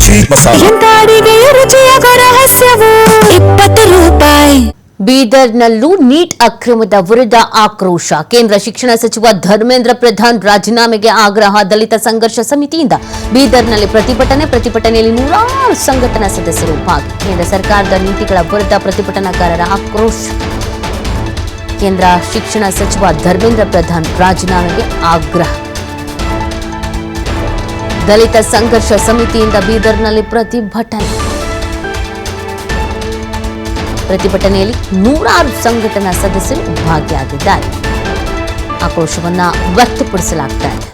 ರುಚಿ ಮಸಾಲ ರೂಪಾಯಿ. ಬೀದರ್ನಲ್ಲೂ ನೀಟ್ ಅಕ್ರಮದ ವಿರುದ್ಧ ಆಕ್ರೋಶ. ಕೇಂದ್ರ ಶಿಕ್ಷಣ ಸಚಿವ ಧರ್ಮೇಂದ್ರ ಪ್ರಧಾನ್ ರಾಜೀನಾಮೆಗೆ ಆಗ್ರಹ. ದಲಿತ ಸಂಘರ್ಷ ಸಮಿತಿಯಿಂದ ಬೀದರ್ನಲ್ಲಿ ಪ್ರತಿಭಟನೆಯಲ್ಲಿ ನೂರಾರು ಸಂಘಟನಾ ಸದಸ್ಯರು ಭಾಗಿ. ಕೇಂದ್ರ ಸರ್ಕಾರದ ನೀತಿಗಳ ವಿರುದ್ಧ ಪ್ರತಿಭಟನಾಕಾರರ ಆಕ್ರೋಶ. ಕೇಂದ್ರ ಶಿಕ್ಷಣ ಸಚಿವ ಧರ್ಮೇಂದ್ರ ಪ್ರಧಾನ್ ರಾಜೀನಾಮೆಗೆ ಆಗ್ರಹ. ದಲಿತ ಸಂಘರ್ಷ ಸಮಿತಿಯಿಂದ ಬೀದರ್ನಲ್ಲಿ ಪ್ರತಿಭಟನೆಯಲ್ಲಿ ನೂರಾರು ಸಂಘಟನಾ ಸದಸ್ಯರು ಭಾಗಿಯಾಗಿದ್ದಾರೆ. ಆಕ್ರೋಶವನ್ನ ವ್ಯಕ್ತಪಡಿಸಲಾಗ್ತಾ ಇದೆ.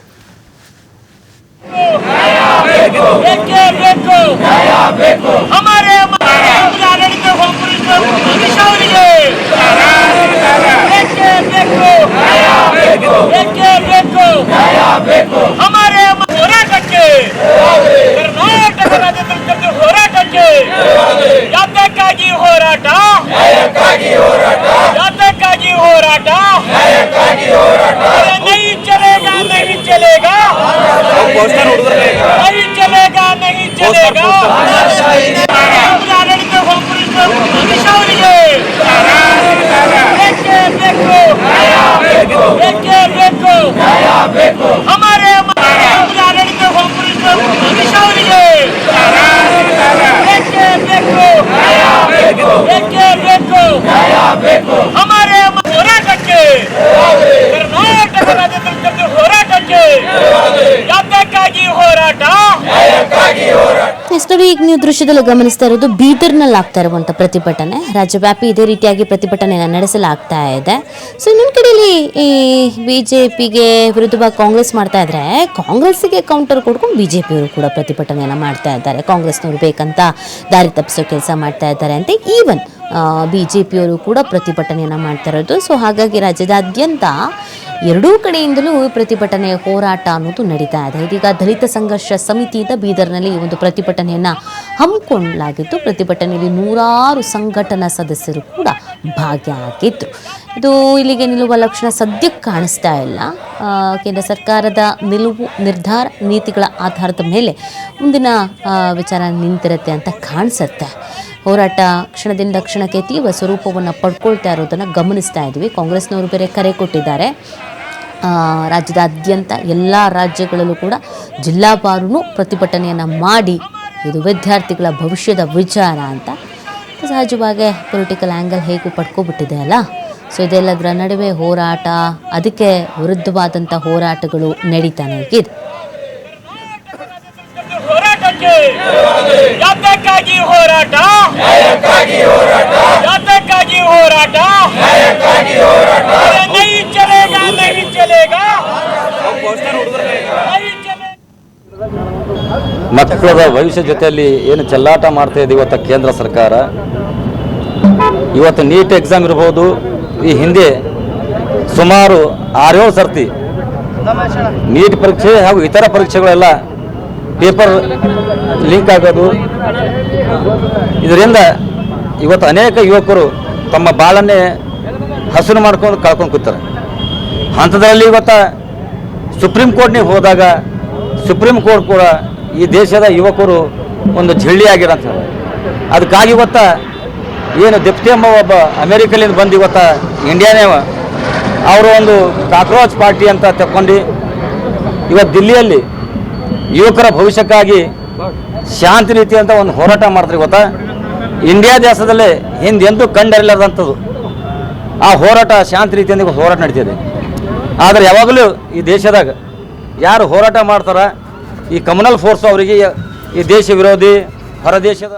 ಈಗ ನೀವು ದೃಶ್ಯದಲ್ಲಿ ಗಮನಿಸ್ತಾ ಇರೋದು ಬೀದರ್ನಲ್ಲಿ ಆಗ್ತಾ ಇರುವಂತಹ ಪ್ರತಿಭಟನೆ. ರಾಜ್ಯವ್ಯಾಪಿ ಇದೇ ರೀತಿಯಾಗಿ ಪ್ರತಿಭಟನೆಯನ್ನು ನಡೆಸಲಾಗ್ತಾ ಇದೆ. ಸೊ ಇನ್ನೊಂದು ಕಡೆಯಲ್ಲಿ ಈ ಬಿಜೆಪಿಗೆ ವಿರುದ್ಧವಾಗಿ ಕಾಂಗ್ರೆಸ್ ಮಾಡ್ತಾ ಇದ್ರೆ, ಕಾಂಗ್ರೆಸ್ಗೆ ಕೌಂಟರ್ ಕೊಡ್ಕೊಂಡು ಬಿಜೆಪಿಯವರು ಕೂಡ ಪ್ರತಿಭಟನೆಯನ್ನು ಮಾಡ್ತಾ ಇದ್ದಾರೆ. ಕಾಂಗ್ರೆಸ್ನವರು ಬೇಕಂತ ದಾರಿ ತಪ್ಪಿಸೋ ಕೆಲಸ ಮಾಡ್ತಾ ಇದ್ದಾರೆ ಅಂತ ಈವನ್ ಬಿಜೆಪಿಯವರು ಕೂಡ ಪ್ರತಿಭಟನೆಯನ್ನು ಮಾಡ್ತಾ ಇರೋದು. ಸೊ ಹಾಗಾಗಿ ರಾಜ್ಯದಾದ್ಯಂತ ಎರಡೂ ಕಡೆಯಿಂದಲೂ ಪ್ರತಿಭಟನೆ ಹೋರಾಟ ಅನ್ನೋದು ನಡೀತಾ ಇದೆ. ಇದೀಗ ದಲಿತ ಸಂಘರ್ಷ ಸಮಿತಿಯಿಂದ ಬೀದರ್ನಲ್ಲಿ ಈ ಒಂದು ಪ್ರತಿಭಟನೆಯನ್ನು ಹಮ್ಮಿಕೊಳ್ಳಲಾಗಿತ್ತು. ಪ್ರತಿಭಟನೆಯಲ್ಲಿ ನೂರಾರು ಸಂಘಟನಾ ಸದಸ್ಯರು ಕೂಡ ಭಾಗಿಯಾಗಿದ್ದರು. ಇದು ಇಲ್ಲಿಗೆ ನಿಲ್ಲುವ ಲಕ್ಷಣ ಸದ್ಯಕ್ಕೆ ಕಾಣಿಸ್ತಾ ಇಲ್ಲ. ಕೇಂದ್ರ ಸರ್ಕಾರದ ನಿಲುವು ನಿರ್ಧಾರ ನೀತಿಗಳ ಆಧಾರದ ಮೇಲೆ ಮುಂದಿನ ವಿಚಾರ ನಿಂತಿರುತ್ತೆ ಅಂತ ಕಾಣಿಸುತ್ತೆ. ಹೋರಾಟ ಕ್ಷಣದಿಂದ ಕ್ಷಣಕ್ಕೆ ತೀವ್ರ ಸ್ವರೂಪವನ್ನು ಪಡ್ಕೊಳ್ತಾ ಇರೋದನ್ನು ಗಮನಿಸ್ತಾ ಇದ್ದೀವಿ. ಕಾಂಗ್ರೆಸ್ನವರು ಬೇರೆ ಕರೆ ಕೊಟ್ಟಿದ್ದಾರೆ. ರಾಜ್ಯದಾದ್ಯಂತ ಎಲ್ಲ ರಾಜ್ಯಗಳಲ್ಲೂ ಕೂಡ ಜಿಲ್ಲಾವಾರು ಪ್ರತಿಭಟನೆಯನ್ನು ಮಾಡಿ ಇದು ವಿದ್ಯಾರ್ಥಿಗಳ ಭವಿಷ್ಯದ ವಿಚಾರ ಅಂತ. ಸಹಜವಾಗಿ ಪೊಲಿಟಿಕಲ್ ಆ್ಯಂಗಲ್ ಹೇಗೂ ಪಡ್ಕೊಬಿಟ್ಟಿದೆ ಅಲ್ಲ. ಸೊ ಇದೆಲ್ಲದರ ನಡುವೆ ಹೋರಾಟ, ಅದಕ್ಕೆ ವಿರುದ್ಧವಾದಂಥ ಹೋರಾಟಗಳು ನಡೀತಾನೆ ಇದೆ. ಮಕ್ಕಳ ಭವಿಷ್ಯ ಜೊತೆಯಲ್ಲಿ ಏನು ಚೆಲ್ಲಾಟ ಮಾಡ್ತಾ ಇದೆ ಇವತ್ತು ಕೇಂದ್ರ ಸರ್ಕಾರ. ಇವತ್ತು ನೀಟ್ ಎಕ್ಸಾಮ್ ಇರ್ಬೋದು, ಈ ಹಿಂದೆ ಸುಮಾರು 6-7 ಸರ್ತಿ ನೀಟ್ ಪರೀಕ್ಷೆ ಹಾಗೂ ಇತರ ಪರೀಕ್ಷೆಗಳೆಲ್ಲ ಪೇಪರ್ ಲೀಕ್ ಆಗೋದು. ಇದರಿಂದ ಇವತ್ತು ಅನೇಕ ಯುವಕರು ತಮ್ಮ ಬಾಳನ್ನೇ ಹಸನು ಮಾಡ್ಕೊಂಡು ಕಳ್ಕೊಂಡು ಕೂತಾರೆ. ಅಂಥದ್ರಲ್ಲಿ ಇವತ್ತು ಸುಪ್ರೀಂ ಕೋರ್ಟ್ನಿಗೆ ಹೋದಾಗ ಸುಪ್ರೀಂ ಕೋರ್ಟ್ ಕೂಡ ಈ ದೇಶದ ಯುವಕರು ಒಂದು ಝಳ್ಳಿಯಾಗಿರಂತ. ಅದಕ್ಕಾಗಿ ಇವತ್ತು ಏನು ದೆಪ್ತಿ ಎಂಬ ಒಬ್ಬ ಅಮೇರಿಕಲಿಂದ ಬಂದು ಇವತ್ತು ಇಂಡಿಯಾನೇ ಅವರು ಒಂದು ಕಾಕ್ರೋಚ್ ಪಾರ್ಟಿ ಅಂತ ತಗೊಂಡು ಇವತ್ತು ದಿಲ್ಲಿಯಲ್ಲಿ ಯುವಕರ ಭವಿಷ್ಯಕ್ಕಾಗಿ ಶಾಂತಿ ರೀತಿ ಅಂತ ಒಂದು ಹೋರಾಟ ಮಾಡ್ತಾರೆ. ಇವತ್ತು ಇಂಡಿಯಾ ದೇಶದಲ್ಲೇ ಹಿಂದೆಂದೂ ಕಂಡರಿಲಾರ್ದಂಥದ್ದು ಆ ಹೋರಾಟ ಶಾಂತಿ ರೀತಿಯಿಂದ ಹೋರಾಟ ನಡೀತಿದೆ. ಆದರೆ ಯಾವಾಗಲೂ ಈ ದೇಶದಾಗ ಯಾರು ಹೋರಾಟ ಮಾಡ್ತಾರ, ಈ ಕಮ್ಯುನಲ್ ಫೋರ್ಸ್ ಅವರಿಗೆ ಈ ದೇಶ ವಿರೋಧಿ ಹೊರ ದೇಶದ